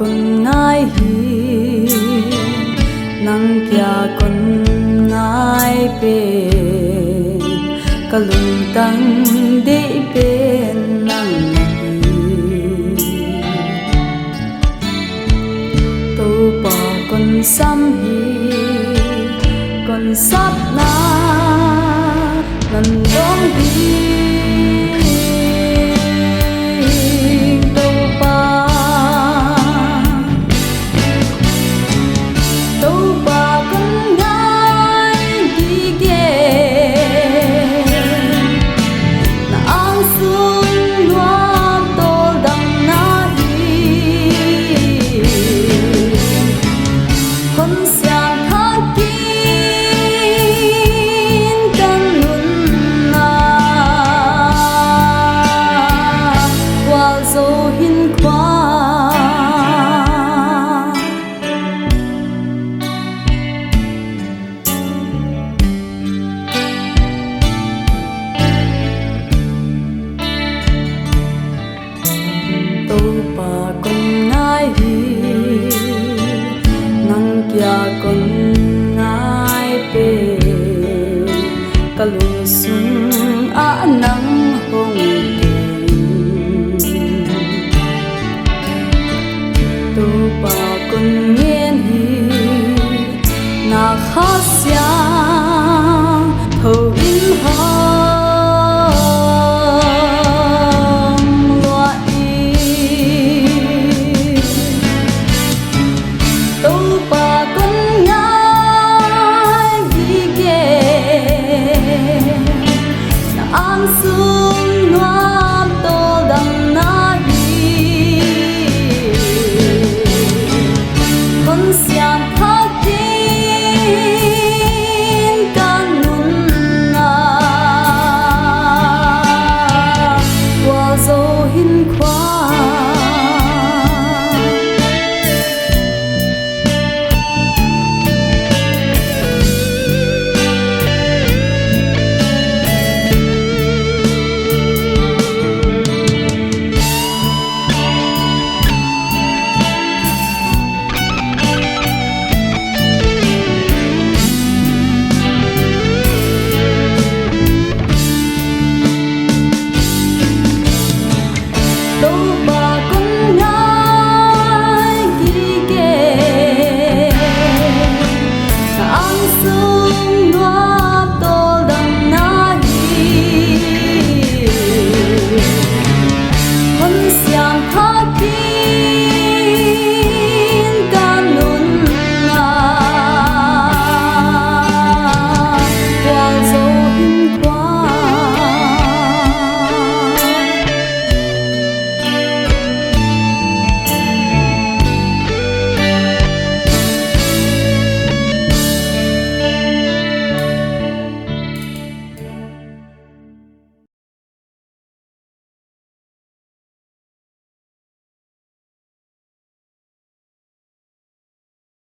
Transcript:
con ngai hi nang kya con ngai pe kalung tang de pe nang to pa con sam hi con sap na nan dong hi con ngai pe kalung sung a nang hong tu pa con nghiên hi na kha sia thâu in sung nuam to dang na hi con xiang tha tin kan nun na wa zo hin khoa sung